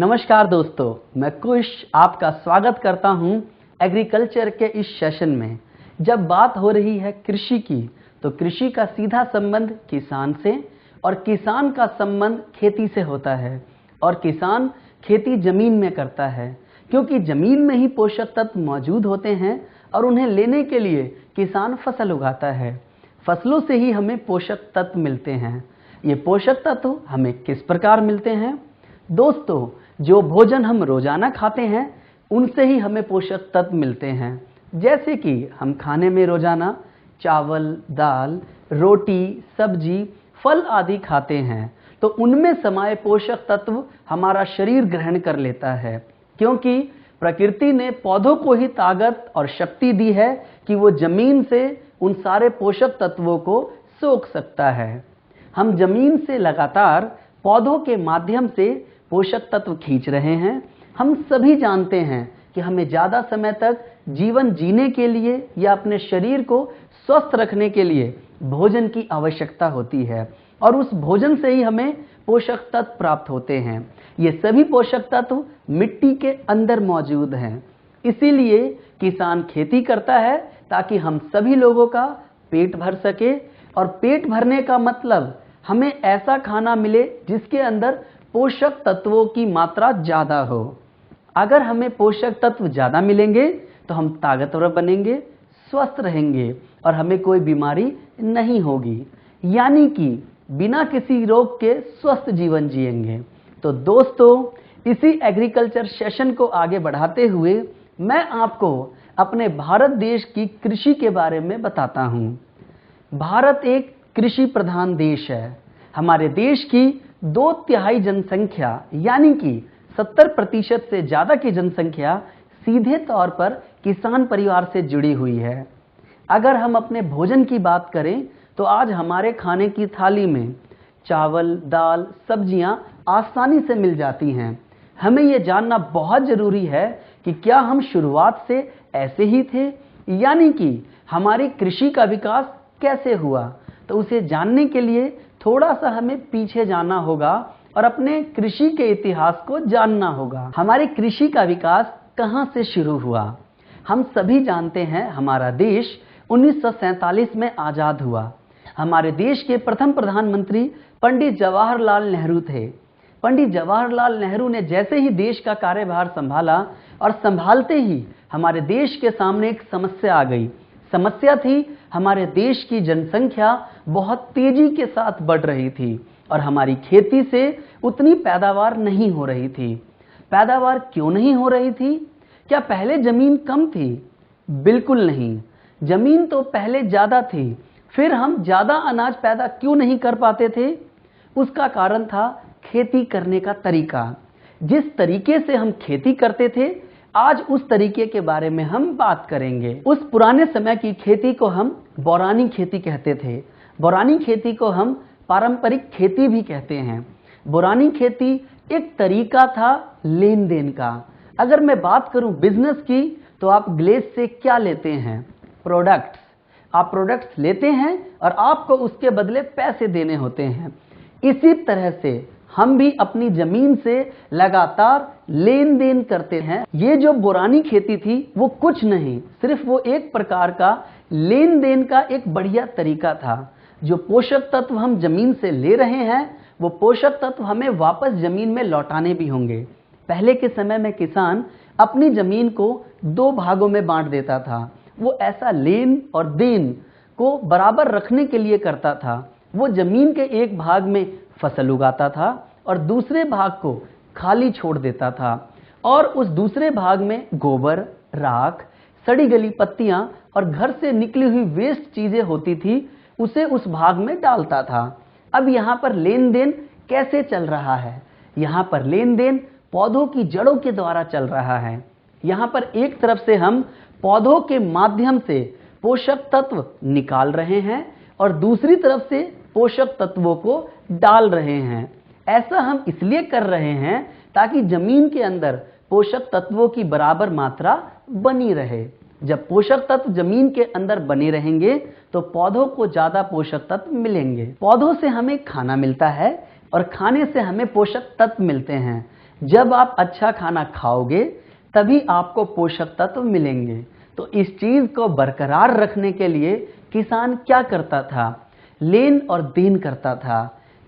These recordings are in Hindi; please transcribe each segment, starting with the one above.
नमस्कार दोस्तों, मैं कुश आपका स्वागत करता हूं एग्रीकल्चर के इस सेशन में। जब बात हो रही है कृषि की, तो कृषि का सीधा संबंध किसान से और किसान का संबंध खेती से होता है। और किसान खेती जमीन में करता है, क्योंकि जमीन में ही पोषक तत्व मौजूद होते हैं और उन्हें लेने के लिए किसान फसल उगाता है। फसलों से ही हमें पोषक तत्व मिलते हैं। ये पोषक तत्व हमें किस प्रकार मिलते हैं? दोस्तों, जो भोजन हम रोजाना खाते हैं उनसे ही हमें पोषक तत्व मिलते हैं। जैसे कि हम खाने में रोजाना चावल, दाल, रोटी, सब्जी, फल आदि खाते हैं, तो उनमें समाये पोषक तत्व हमारा शरीर ग्रहण कर लेता है, क्योंकि प्रकृति ने पौधों को ही ताकत और शक्ति दी है कि वो जमीन से उन सारे पोषक तत्वों को सोख सकता है। हम जमीन से लगातार पौधों के माध्यम से पोषक तत्व खींच रहे हैं। हम सभी जानते हैं कि हमें ज़्यादा समय तक जीवन जीने के लिए या अपने शरीर को स्वस्थ रखने के लिए भोजन की आवश्यकता होती है, और उस भोजन से ही हमें पोषक तत्व प्राप्त होते हैं। ये सभी पोषक तत्व मिट्टी के अंदर मौजूद हैं। इसीलिए किसान खेती करता है ताकि हम सभी लोगों का पेट भर सके, और पेट भरने का मतलब हमें ऐसा खाना मिले जिसके अंदर पोषक तत्वों की मात्रा ज़्यादा हो। अगर हमें पोषक तत्व ज़्यादा मिलेंगे तो हम ताकतवर बनेंगे, स्वस्थ रहेंगे और हमें कोई बीमारी नहीं होगी, यानी कि बिना किसी रोग के स्वस्थ जीवन जिएंगे। तो दोस्तों, इसी एग्रीकल्चर सेशन को आगे बढ़ाते हुए मैं आपको अपने भारत देश की कृषि के बारे में बताता हूँ। भारत एक कृषि प्रधान देश है। हमारे देश की 2/3 जनसंख्या यानी कि 70% से ज़्यादा की जनसंख्या सीधे तौर पर किसान परिवार से जुड़ी हुई है। अगर हम अपने भोजन की बात करें तो आज हमारे खाने की थाली में चावल, दाल, सब्जियां आसानी से मिल जाती हैं। हमें ये जानना बहुत ज़रूरी है कि क्या हम शुरुआत से ऐसे ही थे, यानी कि हमारी कृषि का विकास कैसे हुआ। तो उसे जानने के लिए थोड़ा सा हमें पीछे जाना होगा और अपने कृषि के इतिहास को जानना होगा। हमारी कृषि का विकास कहाँ से शुरू हुआ? हम सभी जानते हैं, हमारा देश 1947 में आज़ाद हुआ। हमारे देश के प्रथम प्रधानमंत्री पंडित जवाहरलाल नेहरू थे। पंडित जवाहरलाल नेहरू ने जैसे ही देश का कार्यभार संभाला, और संभालते ही हमारे देश के सामने एक समस्या आ गई। समस्या थी, हमारे देश की जनसंख्या बहुत तेजी के साथ बढ़ रही थी और हमारी खेती से उतनी पैदावार नहीं हो रही थी। पैदावार क्यों नहीं हो रही थी? क्या पहले जमीन कम थी? बिल्कुल नहीं, जमीन तो पहले ज़्यादा थी। फिर हम ज़्यादा अनाज पैदा क्यों नहीं कर पाते थे? उसका कारण था खेती करने का तरीका। जिस तरीके से हम खेती करते थे, आज उस तरीके के बारे में हम बात करेंगे। उस पुराने समय की खेती को हम बौरानी खेती कहते थे। बौरानी खेती को हम पारंपरिक खेती भी कहते हैं। बौरानी खेती एक तरीका था लेन देन का। अगर मैं बात करूं बिजनेस की, तो आप ग्लेस से क्या लेते हैं? प्रोडक्ट्स। आप प्रोडक्ट्स लेते हैं और आपको उसके बदले पैसे देने होते हैं। इसी तरह से हम भी अपनी जमीन से लगातार लेन देन करते हैं। ये जो बौरानी खेती थी वो कुछ नहीं, सिर्फ वो एक प्रकार का लेन देन का एक बढ़िया तरीका था। जो पोषक तत्व हम जमीन से ले रहे हैं, वो पोषक तत्व हमें वापस जमीन में लौटाने भी होंगे। पहले के समय में किसान अपनी जमीन को 2 भागों में बांट देता था। वो ऐसा लेन और देन को बराबर रखने के लिए करता था। वो जमीन के एक भाग में फसल उगाता था और दूसरे भाग को खाली छोड़ देता था, और उस दूसरे भाग में गोबर, राख, सड़ी गली पत्तियां और घर से निकली हुई वेस्ट चीजें होती थी, उसे उस भाग में डालता था। अब यहाँ पर लेन देन कैसे चल रहा है? यहाँ पर लेन देन पौधों की जड़ों के द्वारा चल रहा है। यहाँ पर एक तरफ से हम पौधों के माध्यम से पोषक तत्व निकाल रहे हैं और दूसरी तरफ से पोषक तत्वों को डाल रहे हैं। ऐसा हम इसलिए कर रहे हैं ताकि जमीन के अंदर पोषक तत्वों की बराबर मात्रा बनी रहे। जब पोषक तत्व जमीन के अंदर बने रहेंगे तो पौधों को ज्यादा पोषक तत्व मिलेंगे। पौधों से हमें खाना मिलता है और खाने से हमें पोषक तत्व मिलते हैं। जब आप अच्छा खाना खाओगे तभी आपको पोषक तत्व मिलेंगे। तो इस चीज को बरकरार रखने के लिए किसान क्या करता था? लेन और देन करता था।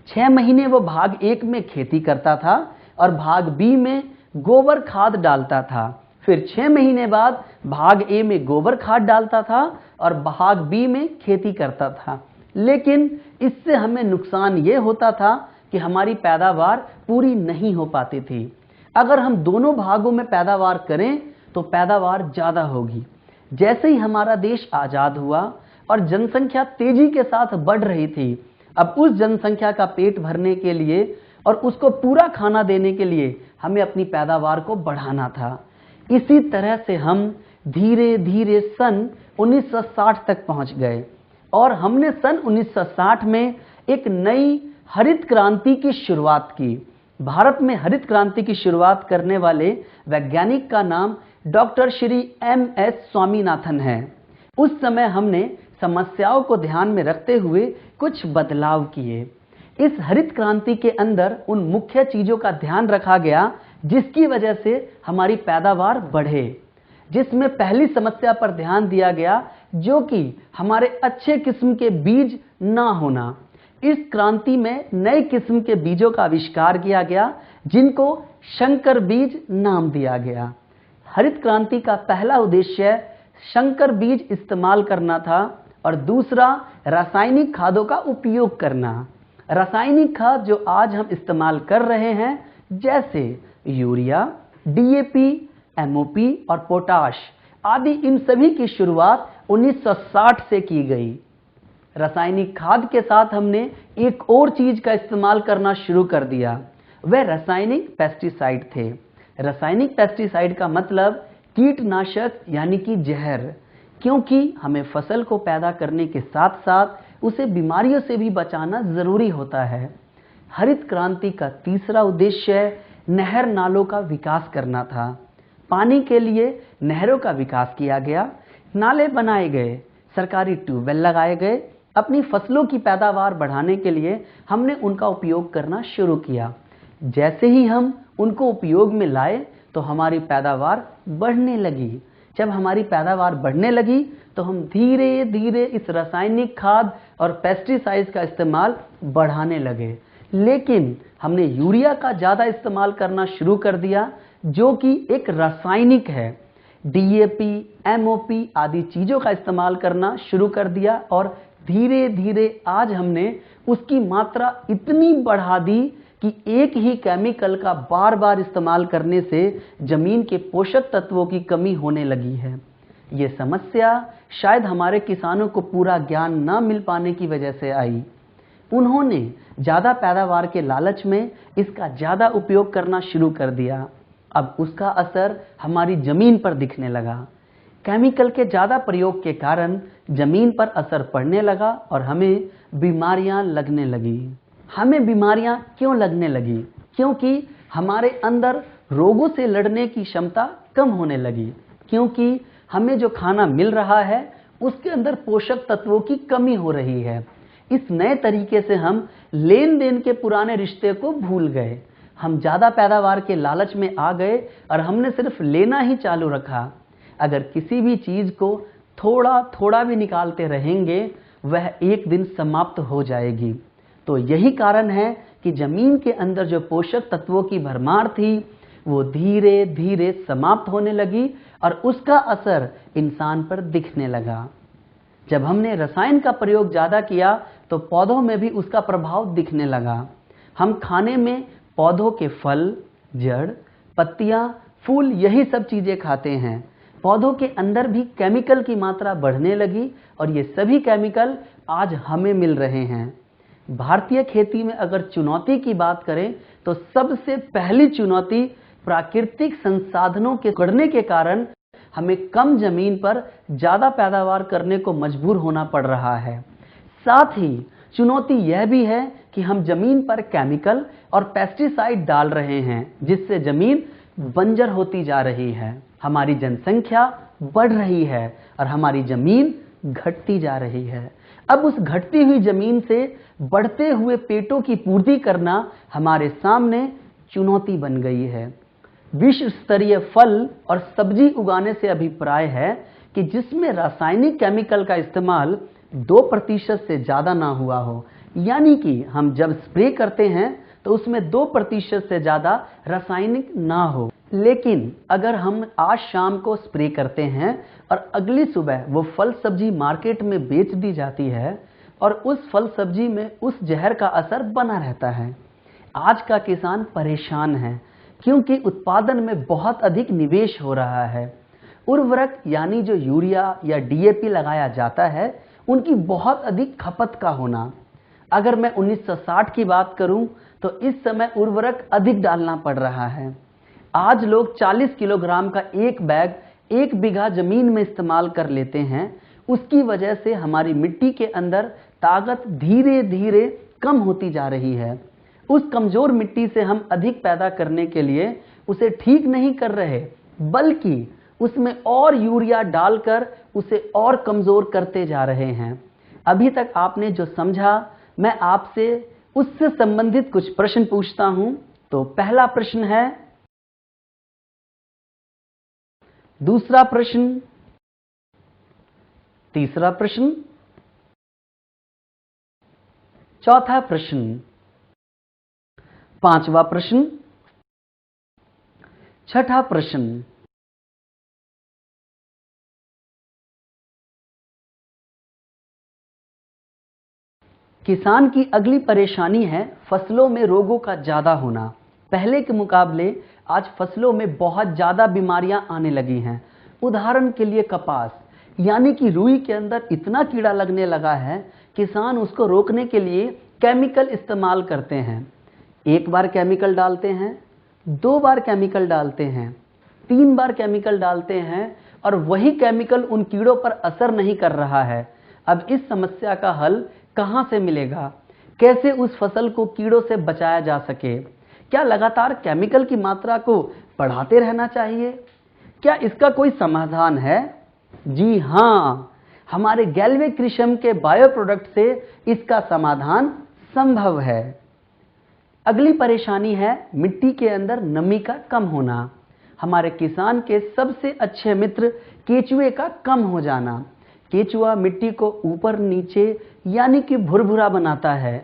6 महीने वो भाग 1 में खेती करता था और भाग बी में गोबर खाद डालता था। फिर 6 महीने बाद भाग ए में गोबर खाद डालता था और भाग बी में खेती करता था। लेकिन इससे हमें नुकसान ये होता था कि हमारी पैदावार पूरी नहीं हो पाती थी। अगर हम दोनों भागों में पैदावार करें तो पैदावार ज्यादा होगी। जैसे ही हमारा देश आजाद हुआ और जनसंख्या तेजी के साथ बढ़ रही थी, अब उस जनसंख्या का पेट भरने के लिए और उसको पूरा खाना देने के लिए हमें अपनी पैदावार को बढ़ाना था। इसी तरह से हम धीरे धीरे सन 1960 तक पहुंच गए और हमने सन 1960 में एक नई हरित क्रांति की शुरुआत की। भारत में हरित क्रांति की शुरुआत करने वाले वैज्ञानिक का नाम डॉक्टर श्री MS स्वामीनाथन है। उस समय हमने समस्याओं को ध्यान में रखते हुए कुछ बदलाव किए। इस हरित क्रांति के अंदर उन मुख्य चीजों का ध्यान रखा गया जिसकी वजह से हमारी पैदावार बढ़े, जिसमें पहली समस्या पर ध्यान दिया गया जो कि हमारे अच्छे किस्म के बीज ना होना। इस क्रांति में नए किस्म के बीजों का आविष्कार किया गया जिनको संकर बीज नाम दिया गया। हरित क्रांति का पहला उद्देश्य संकर बीज इस्तेमाल करना था और दूसरा रासायनिक खादों का उपयोग करना। रासायनिक खाद जो आज हम इस्तेमाल कर रहे हैं जैसे यूरिया, DAP, MOP और पोटाश आदि, इन सभी की शुरुआत 1960 से की गई। रासायनिक खाद के साथ हमने एक और चीज का इस्तेमाल करना शुरू कर दिया, वह रासायनिक पेस्टिसाइड थे। रासायनिक पेस्टिसाइड का मतलब कीटनाशक यानी कि जहर, क्योंकि हमें फसल को पैदा करने के साथ साथ उसे बीमारियों से भी बचाना जरूरी होता है। हरित क्रांति का तीसरा उद्देश्य नहर नालों का विकास करना था। पानी के लिए नहरों का विकास किया गया, नाले बनाए गए, सरकारी ट्यूबवेल लगाए गए। अपनी फसलों की पैदावार बढ़ाने के लिए हमने उनका उपयोग करना शुरू किया। जैसे ही हम उनको उपयोग में लाए तो हमारी पैदावार बढ़ने लगी। जब हमारी पैदावार बढ़ने लगी तो हम धीरे धीरे इस रासायनिक खाद और पेस्टिसाइड्स का इस्तेमाल बढ़ाने लगे। लेकिन हमने यूरिया का ज़्यादा इस्तेमाल करना शुरू कर दिया जो कि एक रासायनिक है। DAP, MOP आदि चीज़ों का इस्तेमाल करना शुरू कर दिया और धीरे धीरे आज हमने उसकी मात्रा इतनी बढ़ा दी कि एक ही केमिकल का बार बार इस्तेमाल करने से जमीन के पोषक तत्वों की कमी होने लगी है। ये समस्या शायद हमारे किसानों को पूरा ज्ञान न मिल पाने की वजह से आई। उन्होंने ज़्यादा पैदावार के लालच में इसका ज़्यादा उपयोग करना शुरू कर दिया। अब उसका असर हमारी जमीन पर दिखने लगा। केमिकल के ज़्यादा प्रयोग के कारण जमीन पर असर पड़ने लगा और हमें बीमारियां लगने लगी। हमें बीमारियां क्यों लगने लगी? क्योंकि हमारे अंदर रोगों से लड़ने की क्षमता कम होने लगी, क्योंकि हमें जो खाना मिल रहा है उसके अंदर पोषक तत्वों की कमी हो रही है। इस नए तरीके से हम लेन देन के पुराने रिश्ते को भूल गए। हम ज़्यादा पैदावार के लालच में आ गए और हमने सिर्फ लेना ही चालू रखा। अगर किसी भी चीज़ को थोड़ा थोड़ा भी निकालते रहेंगे वह एक दिन समाप्त हो जाएगी। तो यही कारण है कि जमीन के अंदर जो पोषक तत्वों की भरमार थी वो धीरे धीरे समाप्त होने लगी और उसका असर इंसान पर दिखने लगा। जब हमने रसायन का प्रयोग ज़्यादा किया तो पौधों में भी उसका प्रभाव दिखने लगा। हम खाने में पौधों के फल, जड़, पत्तियां, फूल यही सब चीज़ें खाते हैं। पौधों के अंदर भी केमिकल की मात्रा बढ़ने लगी और ये सभी केमिकल आज हमें मिल रहे हैं। भारतीय खेती में अगर चुनौती की बात करें तो सबसे पहली चुनौती प्राकृतिक संसाधनों के बढ़ने के कारण हमें कम जमीन पर ज़्यादा पैदावार करने को मजबूर होना पड़ रहा है। साथ ही चुनौती यह भी है कि हम जमीन पर केमिकल और पेस्टिसाइड डाल रहे हैं जिससे जमीन बंजर होती जा रही है। हमारी जनसंख्या बढ़ रही है और हमारी जमीन घटती जा रही है। अब उस घटती हुई जमीन से बढ़ते हुए पेटों की पूर्ति करना हमारे सामने चुनौती बन गई है। विश्व स्तरीय फल और सब्जी उगाने से अभिप्राय है कि जिसमें रासायनिक केमिकल का इस्तेमाल 2% से ज़्यादा ना हुआ हो, यानी कि हम जब स्प्रे करते हैं तो उसमें 2% से ज़्यादा रासायनिक ना हो। लेकिन अगर हम आज शाम को स्प्रे करते हैं और अगली सुबह वो फल सब्जी मार्केट में बेच दी जाती है और उस फल सब्जी में उस जहर का असर बना रहता है। आज का किसान परेशान है क्योंकि उत्पादन में बहुत अधिक निवेश हो रहा है। उर्वरक यानी जो यूरिया या डीएपी लगाया जाता है उनकी बहुत अधिक खपत का होना। अगर मैं 1960 की बात करूं तो इस समय उर्वरक अधिक डालना पड़ रहा है। आज लोग 40 किलोग्राम का एक बैग 1 बीघा जमीन में इस्तेमाल कर लेते हैं। उसकी वजह से हमारी मिट्टी के अंदर ताकत धीरे धीरे कम होती जा रही है। उस कमजोर मिट्टी से हम अधिक पैदा करने के लिए उसे ठीक नहीं कर रहे, बल्कि उसमें और यूरिया डालकर उसे और कमजोर करते जा रहे हैं। अभी तक आपने जो समझा, मैं आपसे उससे संबंधित कुछ प्रश्न पूछता हूं। तो पहला प्रश्न है, दूसरा प्रश्न, तीसरा प्रश्न, चौथा प्रश्न, पांचवा प्रश्न, छठा प्रश्न। किसान की अगली परेशानी है फसलों में रोगों का ज्यादा होना। पहले के मुकाबले आज फसलों में बहुत ज्यादा बीमारियां आने लगी हैं। उदाहरण के लिए कपास यानी कि रुई के अंदर इतना कीड़ा लगने लगा है, किसान उसको रोकने के लिए केमिकल इस्तेमाल करते हैं। एक बार केमिकल डालते हैं, 2 बार केमिकल डालते हैं, 3 बार केमिकल डालते हैं और वही केमिकल उन कीड़ों पर असर नहीं कर रहा है। अब इस समस्या का हल कहां से मिलेगा? कैसे उस फसल को कीड़ों से बचाया जा सके? क्या लगातार केमिकल की मात्रा को बढ़ाते रहना चाहिए? क्या इसका कोई समाधान है? जी हां, हमारे गैल्वे कृषम के बायो प्रोडक्ट से इसका समाधान संभव है। अगली परेशानी है मिट्टी के अंदर नमी का कम होना। हमारे किसान के सबसे अच्छे मित्र केचुए का कम हो जाना। केचुआ मिट्टी को ऊपर नीचे यानी कि भुरभुरा बनाता है।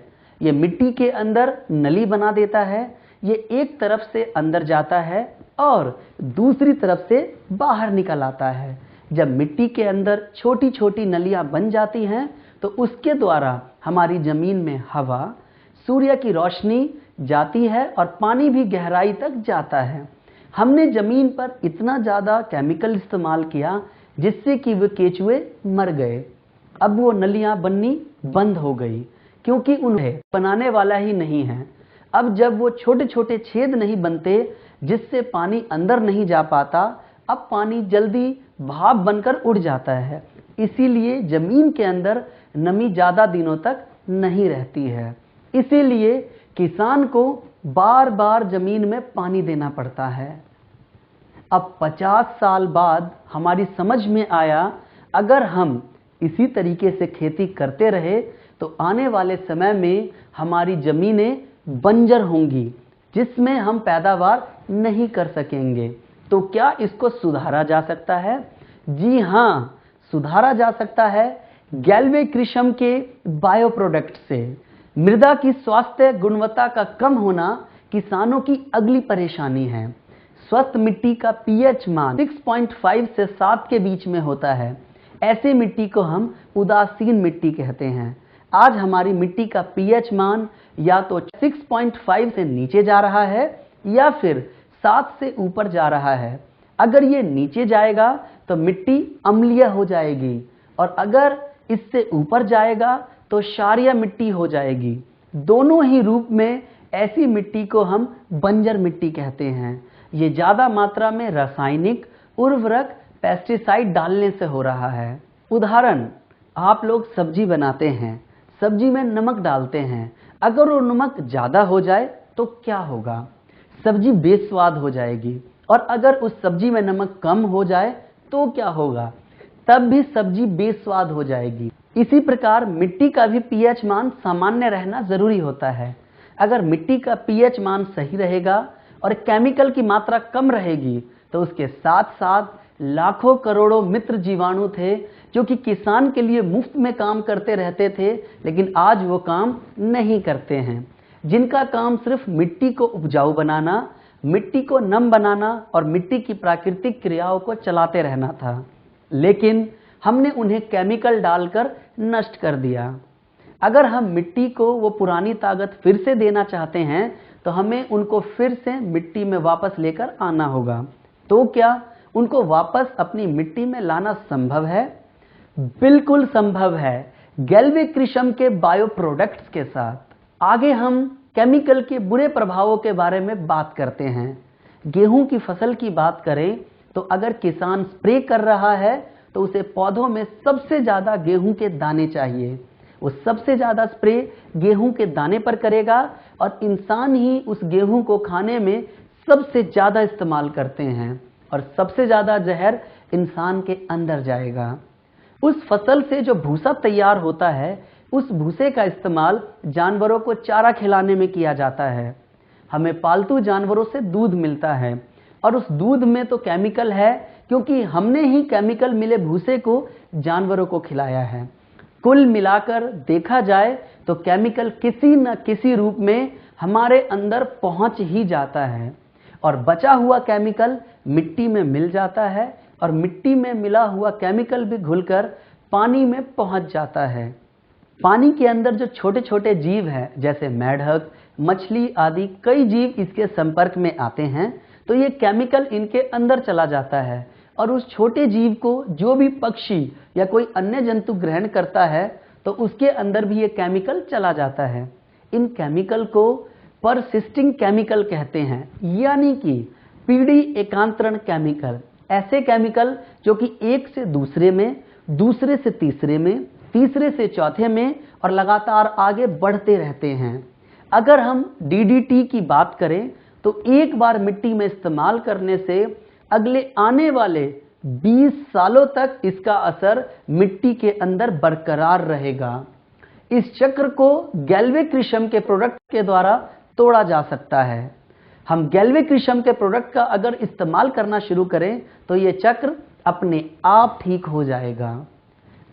ये मिट्टी के अंदर नली बना देता है। ये एक तरफ से अंदर जाता है और दूसरी तरफ से बाहर निकल आता है। जब मिट्टी के अंदर छोटी छोटी नलियां बन जाती हैं तो उसके द्वारा हमारी जमीन में हवा, सूर्य की रोशनी जाती है और पानी भी गहराई तक जाता है। हमने जमीन पर इतना ज्यादा केमिकल इस्तेमाल किया जिससे कि वे केचुए मर गए। अब वो नलियां बननी बंद हो गई क्योंकि उन्हें बनाने वाला ही नहीं है। अब जब वो छोटे छोटे छेद नहीं बनते जिससे पानी अंदर नहीं जा पाता, अब पानी जल्दी भाप बनकर उड़ जाता है। इसीलिए जमीन के अंदर नमी ज्यादा दिनों तक नहीं रहती है। इसीलिए किसान को बार बार जमीन में पानी देना पड़ता है। अब 50 साल बाद हमारी समझ में आया, अगर हम इसी तरीके से खेती करते रहे तो आने वाले समय में हमारी जमीनें बंजर होंगी जिसमें हम पैदावार नहीं कर सकेंगे। तो क्या इसको सुधारा जा सकता है? जी हां, सुधारा जा सकता है गैल्वे कृषम के बायो प्रोडक्ट से। मृदा की स्वास्थ्य गुणवत्ता का कम होना किसानों की अगली परेशानी है। स्वस्थ मिट्टी का पीएच मान 6.5 से 7 के बीच में होता है। ऐसी मिट्टी को हम उदासीन मिट्टी कहते हैं। आज हमारी मिट्टी का पीएच मान या तो 6.5 से नीचे जा रहा है या फिर 7 से ऊपर जा रहा है। अगर ये नीचे जाएगा तो मिट्टी अम्लीय हो जाएगी और अगर इससे ऊपर जाएगा तो क्षारीय मिट्टी हो जाएगी। दोनों ही रूप में ऐसी मिट्टी को हम बंजर मिट्टी कहते हैं। ये ज्यादा मात्रा में रासायनिक उर्वरक, पेस्टिसाइड डालने से हो रहा है। उदाहरण, आप लोग सब्जी बनाते हैं, सब्जी में नमक डालते हैं। अगर वो नमक ज्यादा हो जाए तो क्या होगा? सब्जी बेस्वाद हो जाएगी। और अगर उस सब्जी में नमक कम हो जाए तो क्या होगा? तब भी सब्जी बेस्वाद हो जाएगी। इसी प्रकार मिट्टी का भी पीएच मान सामान्य रहना जरूरी होता है। अगर मिट्टी का पीएच मान सही रहेगा और केमिकल की मात्रा कम रहेगी, तो उसके साथ साथ लाखों करोड़ों मित्र जीवाणु थे जो कि किसान के लिए मुफ्त में काम करते रहते थे, लेकिन आज वो काम नहीं करते हैं, जिनका काम सिर्फ मिट्टी को उपजाऊ बनाना, मिट्टी को नम बनाना और मिट्टी की प्राकृतिक क्रियाओं को चलाते रहना था। लेकिन हमने उन्हें केमिकल डालकर नष्ट कर दिया। अगर हम मिट्टी को वो पुरानी ताकत फिर से देना चाहते हैं तो हमें उनको फिर से मिट्टी में वापस लेकर आना होगा। तो क्या उनको वापस अपनी मिट्टी में लाना संभव है? बिल्कुल संभव है, गैल्वे कृषि के बायो प्रोडक्ट्स के साथ। आगे हम केमिकल के बुरे प्रभावों के बारे में बात करते हैं। गेहूं की फसल की बात करें तो अगर किसान स्प्रे कर रहा है तो उसे पौधों में सबसे ज्यादा गेहूं के दाने चाहिए। वो सबसे ज्यादा स्प्रे गेहूं के दाने पर करेगा और इंसान ही उस गेहूं को खाने में सबसे ज्यादा इस्तेमाल करते हैं और सबसे ज्यादा जहर इंसान के अंदर जाएगा। उस फसल से जो भूसा तैयार होता है, उस भूसे का इस्तेमाल जानवरों को चारा खिलाने में किया जाता है। हमें पालतू जानवरों से दूध मिलता है और उस दूध में तो केमिकल है, क्योंकि हमने ही केमिकल मिले भूसे को जानवरों को खिलाया है। कुल मिलाकर देखा जाए तो केमिकल किसी न किसी रूप में हमारे अंदर पहुंच ही जाता है और बचा हुआ केमिकल मिट्टी में मिल जाता है और मिट्टी में मिला हुआ केमिकल भी घुलकर पानी में पहुंच जाता है। पानी के अंदर जो छोटे छोटे जीव हैं, जैसे मेढक, मछली आदि कई जीव इसके संपर्क में आते हैं तो ये केमिकल इनके अंदर चला जाता है और उस छोटे जीव को जो भी पक्षी या कोई अन्य जंतु ग्रहण करता है तो उसके अंदर भी ये केमिकल चला जाता है। इन केमिकल को परसिस्टिंग केमिकल कहते हैं, यानी कि पीढ़ी एकांतरण केमिकल। ऐसे केमिकल जो कि एक से दूसरे में, दूसरे से तीसरे में, तीसरे से चौथे में और लगातार आगे बढ़ते रहते हैं। अगर हम डीडीटी की बात करें तो एक बार मिट्टी में इस्तेमाल करने से अगले आने वाले 20 सालों तक इसका असर मिट्टी के अंदर बरकरार रहेगा। इस चक्र को गैल्वे कृषि के प्रोडक्ट के द्वारा तोड़ा जा सकता है। हम गैल्वे कृषि के प्रोडक्ट का अगर इस्तेमाल करना शुरू करें तो ये चक्र अपने आप ठीक हो जाएगा।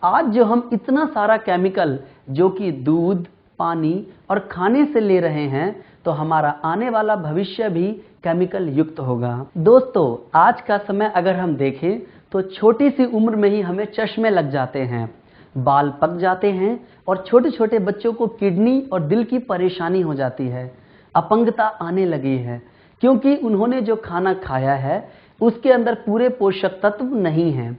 आज जो हम इतना सारा केमिकल जो कि दूध, पानी और खाने से ले रहे हैं, तो हमारा आने वाला भविष्य भी केमिकल युक्त होगा। दोस्तों, आज का समय अगर हम देखें तो छोटी सी उम्र में ही हमें चश्मे लग जाते हैं, बाल पक जाते हैं और छोटे छोटे बच्चों को किडनी और दिल की परेशानी हो जाती है, अपंगता आने लगी है, क्योंकि उन्होंने जो खाना खाया है उसके अंदर पूरे पोषक तत्व नहीं हैं।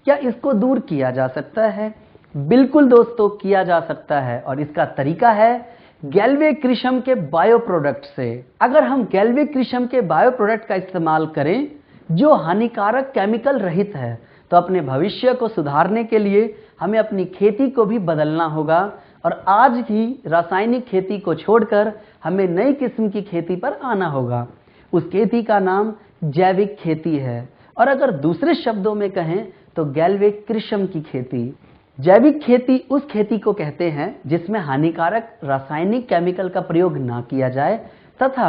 क्या इसको दूर किया जा सकता है? बिल्कुल दोस्तों, किया जा सकता है और इसका तरीका है गैल्वे कृषि के बायो प्रोडक्ट से। अगर हम गैल्वे कृषि के बायो प्रोडक्ट का इस्तेमाल करें जो हानिकारक केमिकल रहित है, तो अपने भविष्य को सुधारने के लिए हमें अपनी खेती को भी बदलना होगा और आज ही रासायनिक खेती को छोड़कर हमें नई किस्म की खेती पर आना होगा। उस खेती का नाम जैविक खेती है और अगर दूसरे शब्दों में कहें तो गैल्वे कृषि की खेती। जैविक खेती उस खेती को कहते हैं जिसमें हानिकारक रासायनिक केमिकल का प्रयोग ना किया जाए तथा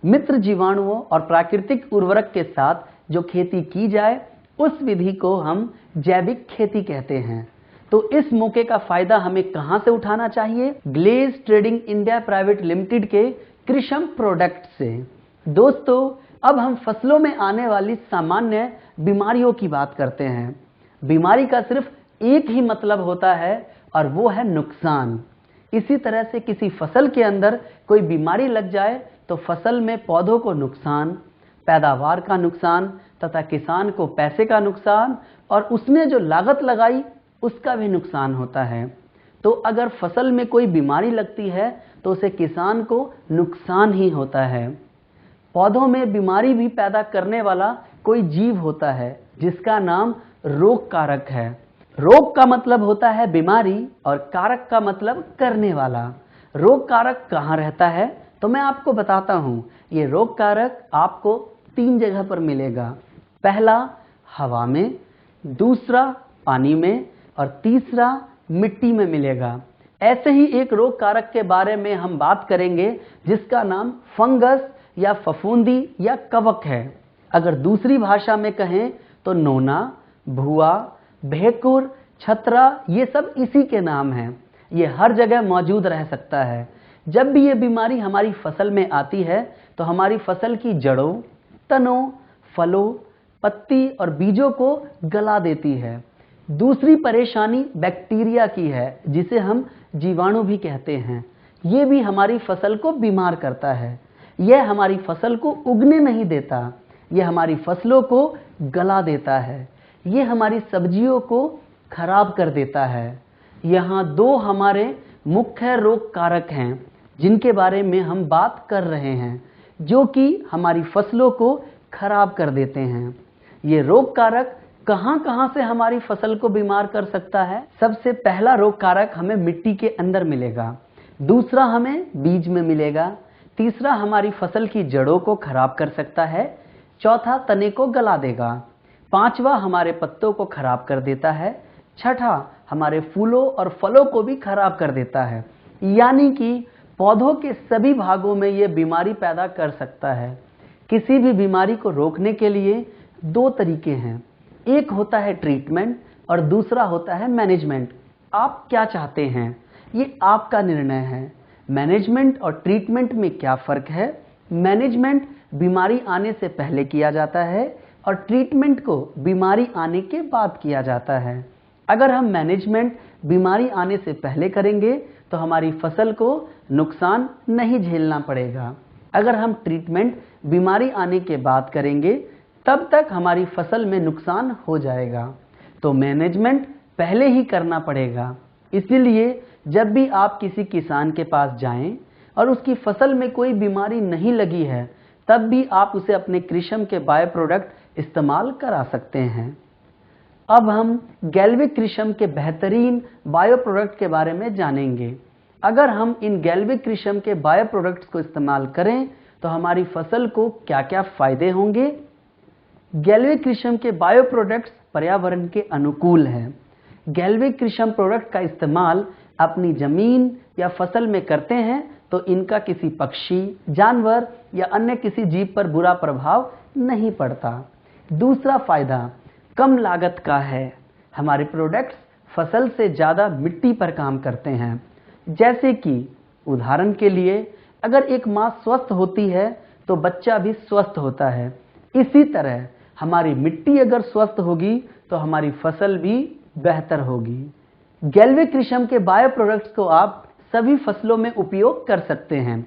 मित्र जीवाणुओं और प्राकृतिक उर्वरक के साथ जो खेती की जाए, उस विधि को हम जैविक खेती कहते हैं। तो इस मौके का फायदा हमें कहां से उठाना चाहिए? Glaze Trading India Private Limited के कृषि प्रोडक्ट से। दोस्तों, अब हम फसलों में आने वाली सामान्य बीमारियों की बात करते हैं। बीमारी का सिर्फ एक ही मतलब होता है और वो है नुकसान। इसी तरह से किसी फसल के अंदर कोई बीमारी लग जाए तो फसल में पौधों को नुकसान, पैदावार का नुकसान तथा किसान को पैसे का नुकसान और उसने जो लागत लगाई उसका भी नुकसान होता है। तो अगर फसल में कोई बीमारी लगती है तो उसे किसान को नुकसान ही होता है। पौधों में बीमारी भी पैदा करने वाला कोई जीव होता है जिसका नाम रोग कारक है। रोग का मतलब होता है बीमारी और कारक का मतलब करने वाला। रोग कारक कहाँ रहता है तो मैं आपको बताता हूँ। ये रोग कारक आपको 3 जगह पर मिलेगा। पहला हवा में, दूसरा पानी में और तीसरा मिट्टी में मिलेगा। ऐसे ही एक रोग कारक के बारे में हम बात करेंगे जिसका नाम फंगस या फफूंदी या कवक है। अगर दूसरी भाषा में कहें तो नोना, भुआ, भेकुर, छतरा, ये सब इसी के नाम हैं। ये हर जगह मौजूद रह सकता है। जब भी ये बीमारी हमारी फसल में आती है तो हमारी फसल की जड़ों, तनों, फलों, पत्ती और बीजों को गला देती है। दूसरी परेशानी बैक्टीरिया की है, जिसे हम जीवाणु भी कहते हैं। ये भी हमारी फसल को बीमार करता है। यह हमारी फसल को उगने नहीं देता, यह हमारी फसलों को गला देता है, ये हमारी सब्जियों को खराब कर देता है। यहाँ दो हमारे मुख्य रोग कारक हैं जिनके बारे में हम बात कर रहे हैं, जो कि हमारी फसलों को खराब कर देते हैं। ये रोग कारक कहां से हमारी फसल को बीमार कर सकता है? सबसे पहला रोग कारक हमें मिट्टी के अंदर मिलेगा, दूसरा हमें बीज में मिलेगा, तीसरा हमारी फसल की जड़ों को खराब कर सकता है, चौथा तने को गला देगा, पांचवा हमारे पत्तों को खराब कर देता है, छठा हमारे फूलों और फलों को भी खराब कर देता है। यानी कि पौधों के सभी भागों में यह बीमारी पैदा कर सकता है। किसी भी बीमारी को रोकने के लिए दो तरीके हैं, एक होता है ट्रीटमेंट और दूसरा होता है मैनेजमेंट। आप क्या चाहते हैं, ये आपका निर्णय है। मैनेजमेंट और ट्रीटमेंट में क्या फर्क है? मैनेजमेंट बीमारी आने से पहले किया जाता है और ट्रीटमेंट को बीमारी आने के बाद किया जाता है। अगर हम मैनेजमेंट बीमारी आने से पहले करेंगे तो हमारी फसल को नुकसान नहीं झेलना पड़ेगा। अगर हम ट्रीटमेंट बीमारी आने के बाद करेंगे तब तक हमारी फसल में नुकसान हो जाएगा। तो मैनेजमेंट पहले ही करना पड़ेगा। इसीलिए जब भी आप किसी किसान के पास जाएं और उसकी फसल में कोई बीमारी नहीं लगी है, तब भी आप उसे अपने कृषम के बायो प्रोडक्ट इस्तेमाल करा सकते हैं। अब हम गैल्विक कृषम के बेहतरीन बायो प्रोडक्ट के बारे में जानेंगे। अगर हम इन गैल्विक कृषम के बायो प्रोडक्ट्स को इस्तेमाल करें तो हमारी फसल को क्या क्या फायदे होंगे? गैल्विक कृषम के बायो प्रोडक्ट्स पर्यावरण के अनुकूल हैं। गैल्विक कृषम प्रोडक्ट का इस्तेमाल अपनी जमीन या फसल में करते हैं तो इनका किसी पक्षी, जानवर या अन्य किसी जीव पर बुरा प्रभाव नहीं पड़ता। दूसरा फायदा कम लागत का है। हमारे प्रोडक्ट्स फसल से ज़्यादा मिट्टी पर काम करते हैं। जैसे कि उदाहरण के लिए, अगर एक माँ स्वस्थ होती है तो बच्चा भी स्वस्थ होता है। इसी तरह हमारी मिट्टी अगर स्वस्थ होगी तो हमारी फसल भी बेहतर होगी। गैल्विक कृषम के बायो प्रोडक्ट्स को आप सभी फसलों में उपयोग कर सकते हैं,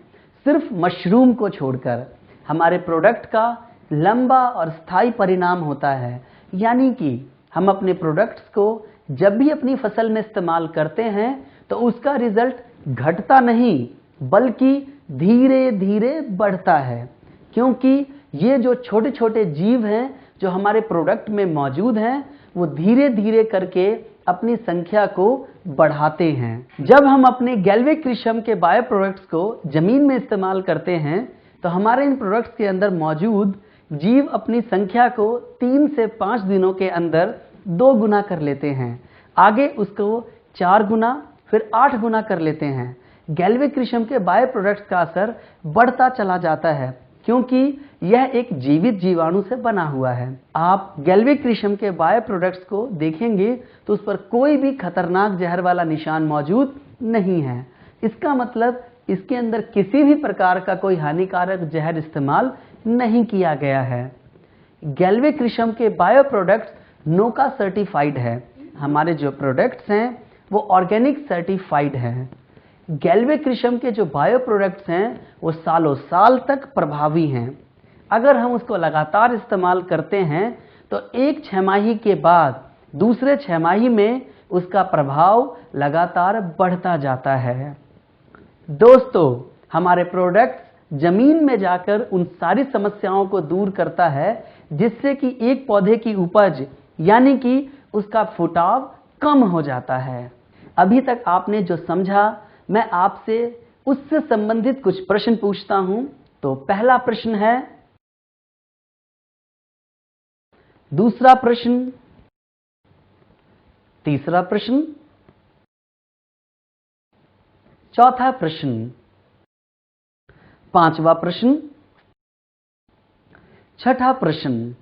सिर्फ मशरूम को छोड़कर। हमारे प्रोडक्ट का लंबा और स्थायी परिणाम होता है, यानी कि हम अपने प्रोडक्ट्स को जब भी अपनी फसल में इस्तेमाल करते हैं तो उसका रिजल्ट घटता नहीं बल्कि धीरे धीरे बढ़ता है, क्योंकि ये जो छोटे छोटे जीव हैं जो हमारे प्रोडक्ट में मौजूद हैं वो धीरे धीरे करके अपनी संख्या को बढ़ाते हैं। जब हम अपने गैल्विक कृषम के बायो प्रोडक्ट्स को जमीन में इस्तेमाल करते हैं तो हमारे इन प्रोडक्ट्स के अंदर मौजूद जीव अपनी संख्या को 3 से 5 दिनों के अंदर 2 गुना कर लेते हैं, आगे उसको 4 गुना, फिर 8 गुना कर लेते हैं। गैल्विक कृषम के बायो प्रोडक्ट्स का असर बढ़ता चला जाता है क्योंकि यह एक जीवित जीवाणु से बना हुआ है। आप गैल्विक कृषम के बायो प्रोडक्ट्स को देखेंगे तो उस पर कोई भी खतरनाक जहर वाला निशान मौजूद नहीं है। इसका मतलब इसके अंदर किसी भी प्रकार का कोई हानिकारक जहर इस्तेमाल नहीं किया गया है। गैल्विक कृषम के बायो प्रोडक्ट्स नोका सर्टिफाइड है। हमारे जो प्रोडक्ट्स हैं वो ऑर्गेनिक सर्टिफाइड हैं। गैल्विक कृषम के जो बायो प्रोडक्ट्स हैं वो सालों साल तक प्रभावी हैं। अगर हम उसको लगातार इस्तेमाल करते हैं तो एक छमाही के बाद दूसरे छमाही में उसका प्रभाव लगातार बढ़ता जाता है। दोस्तों, हमारे प्रोडक्ट्स जमीन में जाकर उन सारी समस्याओं को दूर करता है जिससे कि एक पौधे की उपज यानी कि उसका फुटाव कम हो जाता है। अभी तक आपने जो समझा, मैं आपसे उससे संबंधित कुछ प्रश्न पूछता हूं। तो पहला प्रश्न है, दूसरा प्रश्न, तीसरा प्रश्न, चौथा प्रश्न, पांचवा प्रश्न, छठा प्रश्न,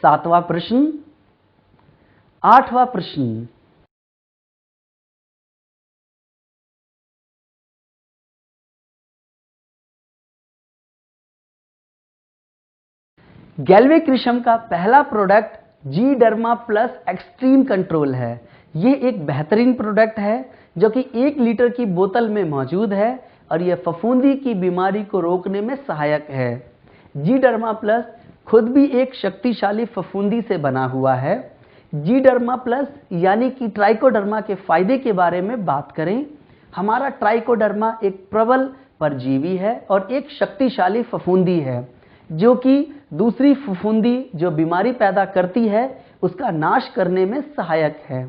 सातवां प्रश्न, आठवां प्रश्न, गैल्वेक्रिशम का पहला प्रोडक्ट जी डर्मा प्लस एक्सट्रीम कंट्रोल है। ये एक बेहतरीन प्रोडक्ट है जो कि 1 लीटर की बोतल में मौजूद है और यह फफूंदी की बीमारी को रोकने में सहायक है। जी डर्मा प्लस खुद भी एक शक्तिशाली फफूंदी से बना हुआ है। जी डर्मा प्लस यानी कि ट्राइकोडर्मा के फायदे के बारे में बात करें, हमारा ट्राइकोडर्मा एक प्रबल परजीवी है और एक शक्तिशाली फफूंदी है जो कि दूसरी फफूंदी जो बीमारी पैदा करती है उसका नाश करने में सहायक है।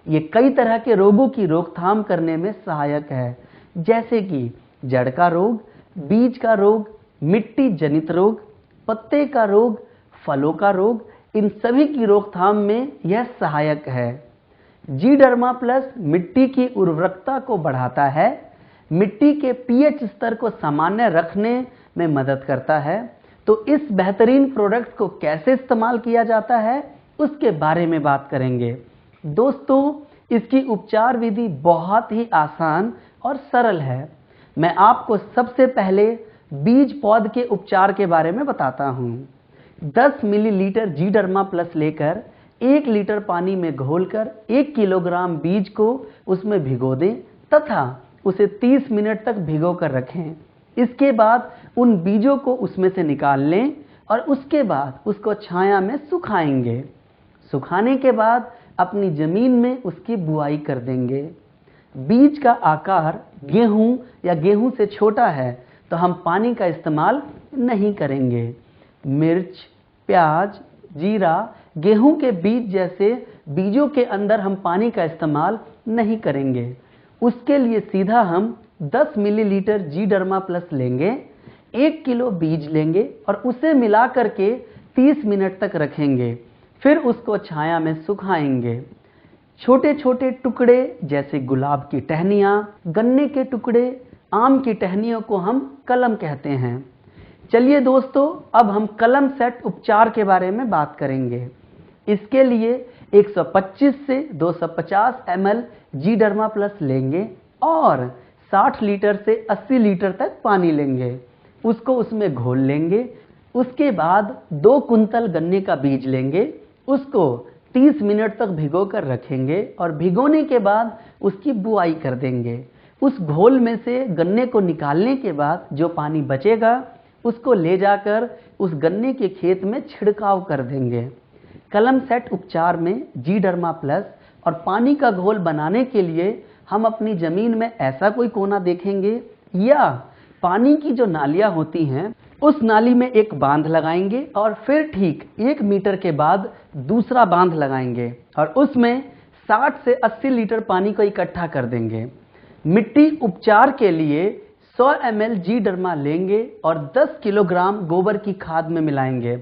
ये कई तरह के रोगों की रोकथाम करने में सहायक है, जैसे कि जड़ का रोग, बीज का रोग, मिट्टी जनित रोग, पत्ते का रोग, फलों का रोग, इन सभी की रोकथाम में यह सहायक है। जी डर्मा प्लस मिट्टी की उर्वरकता को बढ़ाता है, मिट्टी के पीएच स्तर को सामान्य रखने में मदद करता है। तो इस बेहतरीन प्रोडक्ट को कैसे इस्तेमाल किया जाता है उसके बारे में बात करेंगे। दोस्तों, इसकी उपचार विधि बहुत ही आसान और सरल है। मैं आपको सबसे पहले बीज पौध के उपचार के बारे में बताता हूँ। 10 मिलीलीटर जी डर्मा प्लस लेकर 1 लीटर पानी में घोलकर 1 किलोग्राम बीज को उसमें भिगो दें तथा उसे 30 मिनट तक भिगो कर रखें। इसके बाद उन बीजों को उसमें से निकाल लें और उसके बाद उसको छाया में सुखाएंगे। सुखाने के बाद अपनी जमीन में उसकी बुआई कर देंगे। बीज का आकार गेहूं या गेहूं से छोटा है तो हम पानी का इस्तेमाल नहीं करेंगे। मिर्च, प्याज, जीरा, गेहूं के बीज जैसे बीजों के अंदर हम पानी का इस्तेमाल नहीं करेंगे। उसके लिए सीधा हम 10 मिलीलीटर जी डर्मा प्लस लेंगे, 1 किलो बीज लेंगे और उसे मिला करके 30 मिनट तक रखेंगे। फिर उसको छाया में सुखाएंगे। छोटे छोटे टुकड़े जैसे गुलाब की टहनियाँ, गन्ने के टुकड़े, आम की टहनियों को हम कलम कहते हैं। चलिए दोस्तों, अब हम कलम सेट उपचार के बारे में बात करेंगे। इसके लिए 125 से 250 ml जी डर्मा प्लस लेंगे और 60 लीटर से 80 लीटर तक पानी लेंगे। उसको उसमें घोल लेंगे। उसके बाद 2 कुंतल गन्ने का बीज लेंगे, उसको 30 मिनट तक भिगो कर रखेंगे और भिगोने के बाद उसकी बुआई कर देंगे। उस घोल में से गन्ने को निकालने के बाद जो पानी बचेगा उसको ले जाकर उस गन्ने के खेत में छिड़काव कर देंगे। कलम सेट उपचार में जी डर्मा प्लस और पानी का घोल बनाने के लिए हम अपनी जमीन में ऐसा कोई कोना देखेंगे या पानी की जो नालियां होती हैं उस नाली में एक बांध लगाएंगे और फिर ठीक 1 मीटर के बाद दूसरा बांध लगाएंगे और उसमें 60 से 80 लीटर पानी को इकट्ठा कर देंगे। मिट्टी उपचार के लिए 100 ml जी डर्मा लेंगे और 10 किलोग्राम गोबर की खाद में मिलाएंगे।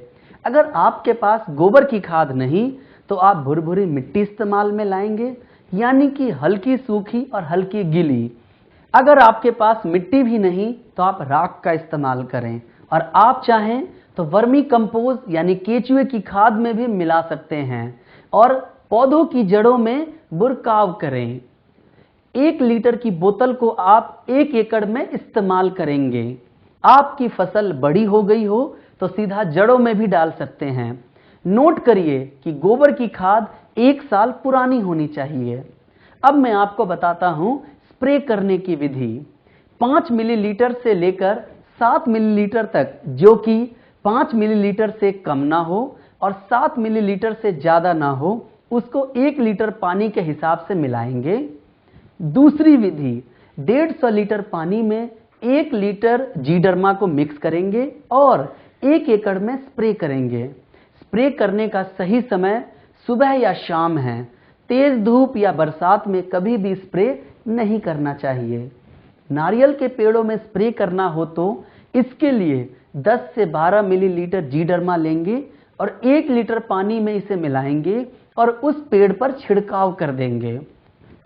अगर आपके पास गोबर की खाद नहीं तो आप भुरभुरी मिट्टी इस्तेमाल में लाएंगे, यानी कि हल्की सूखी और हल्की गीली। अगर आपके पास मिट्टी भी नहीं तो आप राख का इस्तेमाल करें और आप चाहें तो वर्मी कंपोस्ट यानी केचुए की खाद में भी मिला सकते हैं और पौधों की जड़ों में बुरकाव करें। 1 लीटर की बोतल को आप 1 एकड़ में इस्तेमाल करेंगे। आपकी फसल बड़ी हो गई हो तो सीधा जड़ों में भी डाल सकते हैं। नोट करिए कि गोबर की खाद 1 साल पुरानी होनी चाहिए। अब मैं आपको बताता हूं स्प्रे करने की विधि। 5 मिलीलीटर से लेकर 7 मिलीलीटर तक, जो कि 5 मिलीलीटर से कम ना हो और 7 मिलीलीटर से ज्यादा ना हो, उसको 1 लीटर पानी के हिसाब से मिलाएंगे। दूसरी विधि, 150 लीटर पानी में 1 लीटर जी डर्मा को मिक्स करेंगे और 1 एकड़ में स्प्रे करेंगे। स्प्रे करने का सही समय सुबह या शाम है। तेज धूप या बरसात में कभी भी स्प्रे नहीं करना चाहिए। नारियल के पेड़ों में स्प्रे करना हो तो इसके लिए 10 से 12 मिलीलीटर जी डर्मा लेंगे और 1 लीटर पानी में इसे मिलाएंगे और उस पेड़ पर छिड़काव कर देंगे।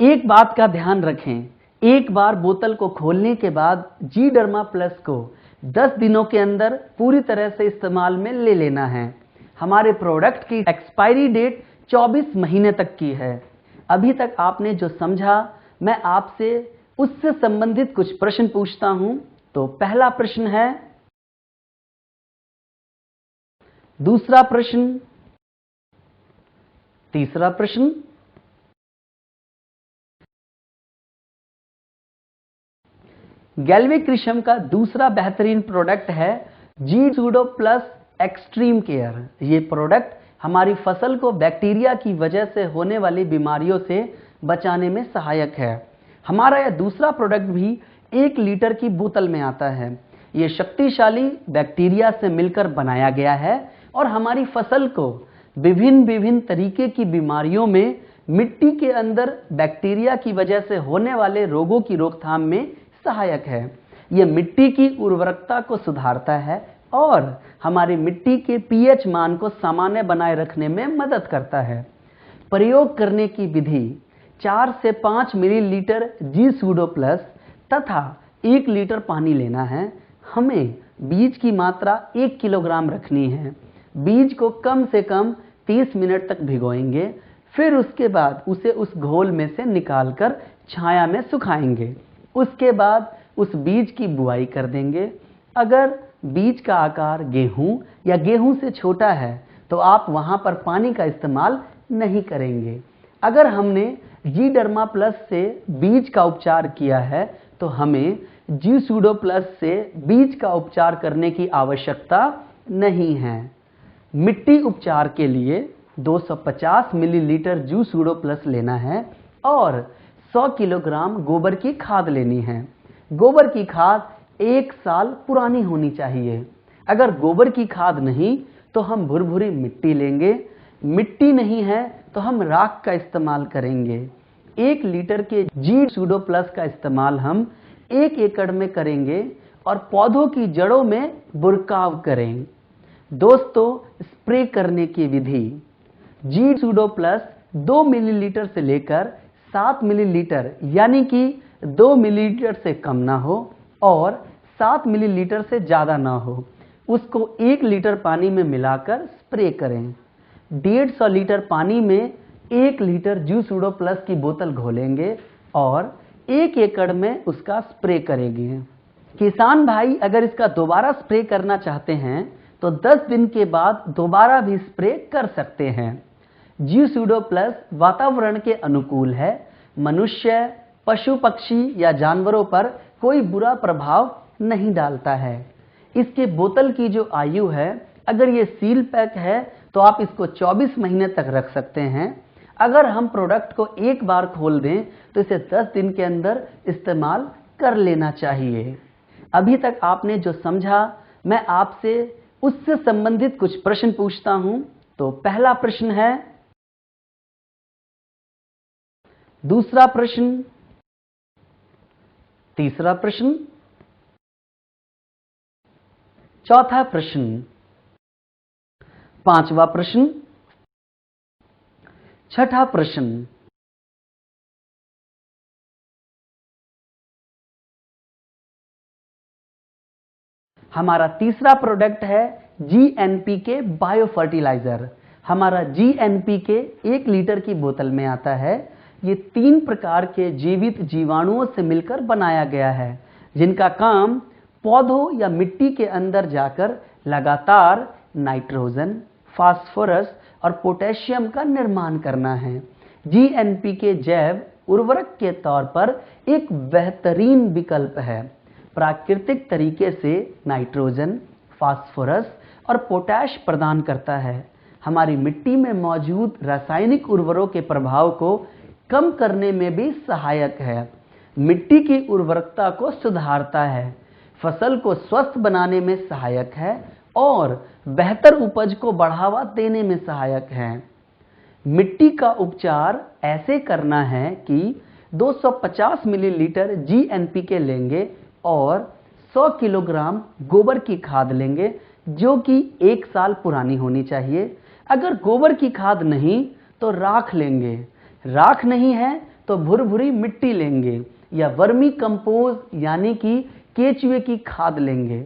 एक बात का ध्यान रखें, एक बार बोतल को खोलने के बाद जी डर्मा प्लस को 10 दिनों के अंदर पूरी तरह से इस्तेमाल में ले लेना है। हमारे प्रोडक्ट की एक्सपायरी डेट 24 महीने तक की है। अभी तक आपने जो समझा, मैं आपसे उससे संबंधित कुछ प्रश्न पूछता हूं। तो पहला प्रश्न है, दूसरा प्रश्न, तीसरा प्रश्न, गैल्वेक्रिशम का दूसरा बेहतरीन प्रोडक्ट है जी सूडो प्लस एक्सट्रीम केयर। ये प्रोडक्ट हमारी फसल को बैक्टीरिया की वजह से होने वाली बीमारियों से बचाने में सहायक है। हमारा यह दूसरा प्रोडक्ट भी 1 लीटर की बोतल में आता है। ये शक्तिशाली बैक्टीरिया से मिलकर बनाया गया है और हमारी फसल को विभिन्न तरीके की बीमारियों में, मिट्टी के अंदर बैक्टीरिया की वजह से होने वाले रोगों की रोकथाम में सहायक है। यह मिट्टी की उर्वरकता को सुधारता है और हमारी मिट्टी के पीएच मान को सामान्य बनाए रखने में मदद करता है। प्रयोग करने की विधि, 4 से 5 मिलीलीटर जी सूडो प्लस तथा 1 लीटर पानी लेना है। हमें बीज की मात्रा 1 किलोग्राम रखनी है। बीज को कम से कम 30 मिनट तक भिगोएंगे, फिर उसके बाद उसे उस घोल में से निकालकर छाया में सुखाएंगे। उसके बाद उस बीज की बुआई कर देंगे। अगर बीज का आकार गेहूं या गेहूं से छोटा है तो आप वहां पर पानी का इस्तेमाल नहीं करेंगे। अगर हमने जी डर्मा प्लस से बीज का उपचार किया है तो हमें जी सूडो प्लस से बीज का उपचार करने की आवश्यकता नहीं है। मिट्टी उपचार के लिए 250 मिलीलीटर जी सूडो प्लस लेना है और 100 किलोग्राम गोबर की खाद लेनी है। गोबर की खाद 1 साल पुरानी होनी चाहिए। अगर गोबर की खाद नहीं तो हम भुरभुरी मिट्टी लेंगे। मिट्टी नहीं है तो हम राख का इस्तेमाल करेंगे। 1 लीटर के जी सूडो प्लस का इस्तेमाल हम 1 एकड़ में करेंगे और पौधों की जड़ों में बुरकाव करें। दोस्तों, स्प्रे करने की विधि, जी सूडो प्लस 2 मिलीलीटर से लेकर 7 मिलीलीटर यानी कि 2 मिलीलीटर से कम ना हो और 7 मिलीलीटर से ज़्यादा ना हो, उसको 1 लीटर पानी में मिलाकर स्प्रे करें। 150 लीटर पानी में 1 लीटर जी सूडो प्लस की बोतल घोलेंगे और 1 एकड़ में उसका स्प्रे करेंगे। किसान भाई अगर इसका दोबारा स्प्रे करना चाहते हैं तो 10 दिन के बाद दोबारा भी स्प्रे कर सकते हैं। जी सूडो प्लस वातावरण के अनुकूल है। मनुष्य, पशु पक्षी या जानवरों पर कोई बुरा प्रभाव नहीं डालता है। इसके बोतल की जो आयु है, अगर ये सील पैक है तो आप इसको 24 महीने तक रख सकते हैं। अगर हम प्रोडक्ट को एक बार खोल दें तो इसे 10 दिन के अंदर इस्तेमाल कर लेना चाहिए। अभी तक आपने जो समझा, मैं आपसे उससे संबंधित कुछ प्रश्न पूछता हूं। तो पहला प्रश्न है, दूसरा प्रश्न, तीसरा प्रश्न, चौथा प्रश्न, पांचवा प्रश्न, छठा प्रश्न। हमारा तीसरा प्रोडक्ट है जीएनपीके बायो फर्टिलाइजर। हमारा जीएनपीके 1 लीटर की बोतल में आता है। ये 3 प्रकार के जीवित जीवाणुओं से मिलकर बनाया गया है, जिनका काम पौधों या मिट्टी के अंदर जाकर लगातार नाइट्रोजन, फास्फोरस और पोटेशियम का निर्माण करना है। जीएनपीके जैव उर्वरक के तौर पर एक बेहतरीन विकल्प है। प्राकृतिक तरीके से नाइट्रोजन, फास्फोरस और पोटैश प्रदान करता है। हमारी मिट्टी में मौजूद रासायनिक उर्वरकों के प्रभाव को कम करने में भी सहायक है। मिट्टी की उर्वरकता को सुधारता है, फसल को स्वस्थ बनाने में सहायक है और बेहतर उपज को बढ़ावा देने में सहायक है। मिट्टी का उपचार ऐसे करना है कि 250 मिलीलीटर जीएनपीके लेंगे और 100 किलोग्राम गोबर की खाद लेंगे, जो कि 1 साल पुरानी होनी चाहिए। अगर गोबर की खाद नहीं तो राख लेंगे। राख नहीं है तो भुरभुरी मिट्टी लेंगे या वर्मी कंपोज यानी कि केचुए की खाद लेंगे।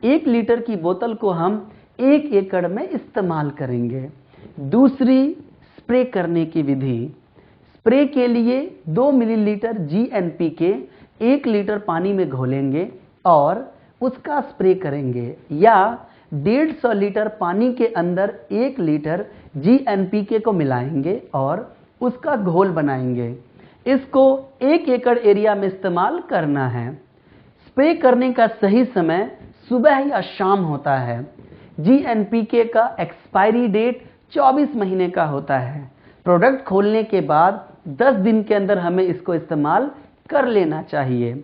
1 लीटर की बोतल को हम 1 एकड़ में इस्तेमाल करेंगे। दूसरी, स्प्रे करने की विधि। स्प्रे के लिए 2 मिलीलीटर GNPK 1 लीटर पानी में घोलेंगे और उसका स्प्रे करेंगे, या 150 लीटर पानी के अंदर 1 लीटर GNPK को मिलाएंगे और उसका घोल बनाएंगे। इसको 1 एकड़ एरिया में इस्तेमाल करना है। स्प्रे करने का सही समय सुबह या शाम होता है। GNPK का एक्सपायरी डेट 24 महीने का होता है। प्रोडक्ट खोलने के बाद 10 दिन के अंदर हमें इसको इस्तेमाल कर लेना चाहिए।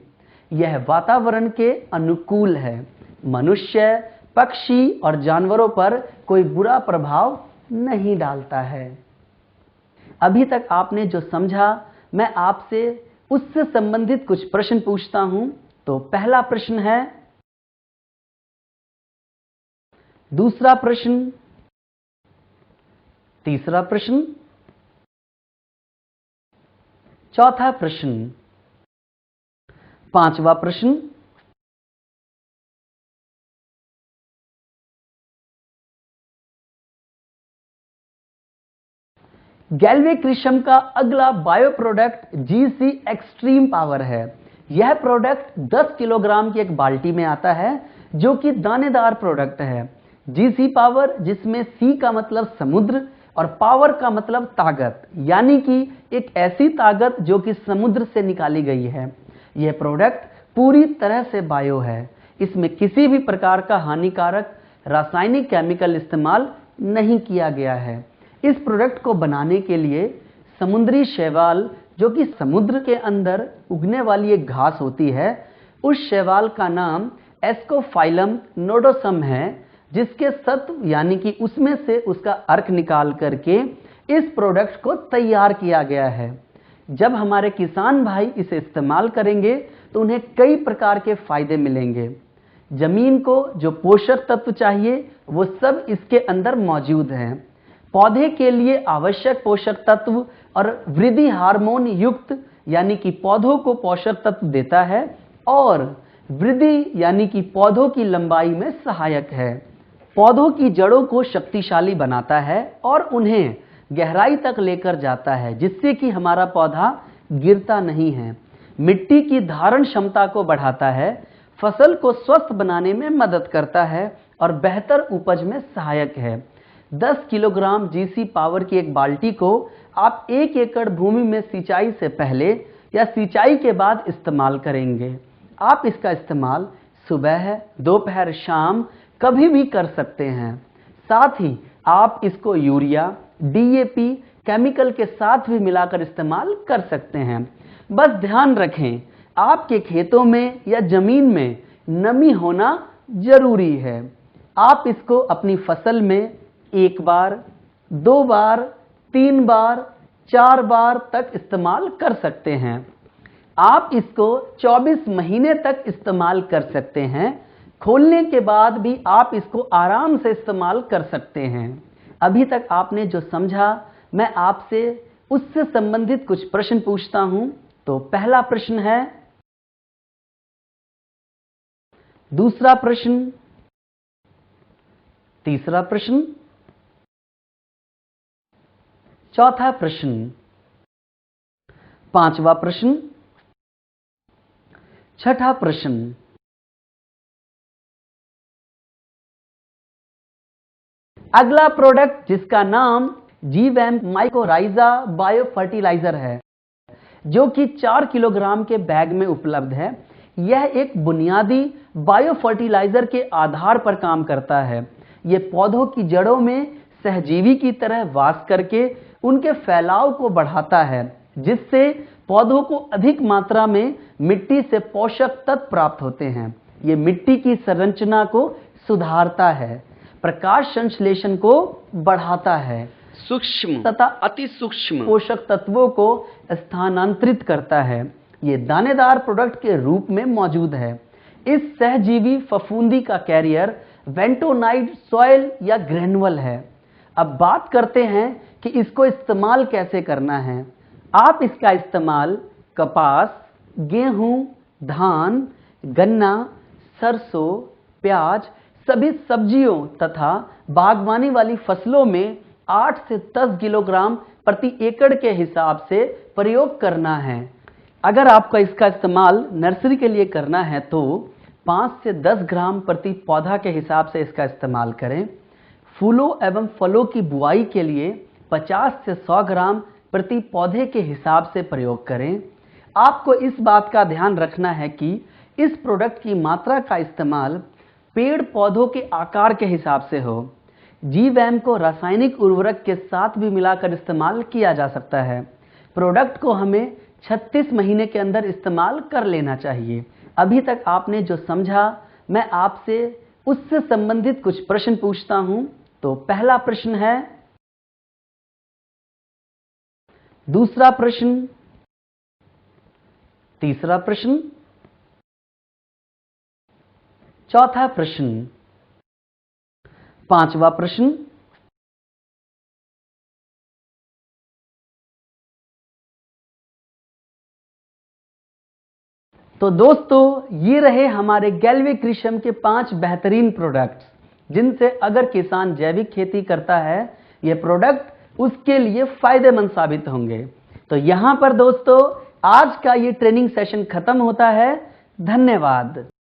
यह वातावरण के अनुकूल है। मनुष्य, पक्षी और जानवरों पर कोई बुरा प्रभाव नहीं डालता है। अभी तक आपने जो समझा, मैं आपसे उससे संबंधित कुछ प्रश्न पूछता हूं। तो पहला प्रश्न है, दूसरा प्रश्न, तीसरा प्रश्न, चौथा प्रश्न, पांचवा प्रश्न, गैल्वेक्रिशम का अगला bio product GC extreme power है। यह प्रोडक्ट 10 किलोग्राम की एक बाल्टी में आता है, जो कि दानेदार प्रोडक्ट है। GC पावर, जिसमें C का मतलब समुद्र और पावर का मतलब ताकत, यानी कि एक ऐसी ताकत जो कि समुद्र से निकाली गई है। यह प्रोडक्ट पूरी तरह से बायो है। इसमें किसी भी प्रकार का हानिकारक रासायनिक केमिकल इस्तेमाल नहीं किया गया है। इस प्रोडक्ट को बनाने के लिए समुद्री शैवाल, जो कि समुद्र के अंदर उगने वाली एक घास होती है, उस शैवाल का नाम एस्कोफाइलम नोडोसम है, जिसके सत्व यानी कि उसमें से उसका अर्क निकाल करके इस प्रोडक्ट को तैयार किया गया है। जब हमारे किसान भाई इसे इस्तेमाल करेंगे तो उन्हें कई प्रकार के फायदे मिलेंगे। जमीन को जो पोषक तत्व चाहिए वो सब इसके अंदर मौजूद हैं। पौधे के लिए आवश्यक पोषक तत्व और वृद्धि हार्मोन युक्त, यानी कि पौधों को पोषक तत्व देता है, और वृद्धि यानी कि पौधों की लंबाई में सहायक है। पौधों की जड़ों को शक्तिशाली बनाता है और उन्हें गहराई तक लेकर जाता है, जिससे कि हमारा पौधा गिरता नहीं है। मिट्टी की धारण क्षमता को बढ़ाता है, फसल को स्वस्थ बनाने में मदद करता है और बेहतर उपज में सहायक है। 10 किलोग्राम GC पावर की एक बाल्टी को आप 1 एकड़ भूमि में सिंचाई से पहले या सिंचाई के बाद इस्तेमाल करेंगे। आप इसका इस्तेमाल सुबह, दोपहर, शाम कभी भी कर सकते हैं। साथ ही आप इसको यूरिया, DAP केमिकल के साथ भी मिलाकर इस्तेमाल कर सकते हैं। बस ध्यान रखें, आपके खेतों में या जमीन में नमी होना जरूरी है। आप इसको अपनी फसल में 1 बार, 2 बार, 3 बार, 4 बार तक इस्तेमाल कर सकते हैं। आप इसको 24 महीने तक इस्तेमाल कर सकते हैं। खोलने के बाद भी आप इसको आराम से इस्तेमाल कर सकते हैं। अभी तक आपने जो समझा, मैं आपसे उससे संबंधित कुछ प्रश्न पूछता हूं। तो पहला प्रश्न है, दूसरा प्रश्न, तीसरा प्रश्न, चौथा प्रश्न, पांचवा प्रश्न, छठा प्रश्न। अगला प्रोडक्ट, जिसका नाम जीवैम माइकोराइजा बायो फर्टिलाइजर है, जो कि 4 किलोग्राम के बैग में उपलब्ध है। यह एक बुनियादी बायो फर्टिलाइजर के आधार पर काम करता है। यह पौधों की जड़ों में सहजीवी की तरह वास करके उनके फैलाव को बढ़ाता है, जिससे पौधों को अधिक मात्रा में मिट्टी से पोषक तत्व प्राप्त होते हैं। यह मिट्टी की संरचना को सुधारता है, प्रकाश संश्लेषण को बढ़ाता है, सूक्ष्म तथा अति सूक्ष्म पोषक तत्वों को स्थानांतरित करता है। ये दानेदार प्रोडक्ट के रूप में मौजूद है। इस सहजीवी फफूंदी का कैरियर वेंटोनाइड सॉइल या ग्रेनुअल है। अब बात करते हैं कि इसको इस्तेमाल कैसे करना है। आप इसका इस्तेमाल कपास, गेहूं, धान, गन्ना, सरसों, प्याज, सभी सब्जियों तथा बागवानी वाली फसलों में 8 से 10 किलोग्राम प्रति एकड़ के हिसाब से प्रयोग करना है। अगर आपका इसका इस्तेमाल नर्सरी के लिए करना है तो 5 से 10 ग्राम प्रति पौधा के हिसाब से इसका इस्तेमाल करें। फूलों एवं फलों की बुआई के लिए 50 से 100 ग्राम प्रति पौधे के हिसाब से प्रयोग करें। आपको इस बात का ध्यान रखना है कि इस प्रोडक्ट की मात्रा का इस्तेमाल पेड़ पौधों के आकार के हिसाब से हो। जीवैम को रासायनिक उर्वरक के साथ भी मिलाकर इस्तेमाल किया जा सकता है। प्रोडक्ट को हमें 36 महीने के अंदर इस्तेमाल कर लेना चाहिए। अभी तक आपने जो समझा, मैं आपसे उससे संबंधित कुछ प्रश्न पूछता हूं। तो पहला प्रश्न है, दूसरा प्रश्न, तीसरा प्रश्न, चौथा प्रश्न, पांचवा प्रश्न, तो दोस्तों ये रहे हमारे गैल्वे कृषियम के 5 बेहतरीन प्रोडक्ट्स, जिनसे अगर किसान जैविक खेती करता है, ये प्रोडक्ट उसके लिए फायदेमंद साबित होंगे। तो यहां पर दोस्तों आज का ये ट्रेनिंग सेशन खत्म होता है। धन्यवाद।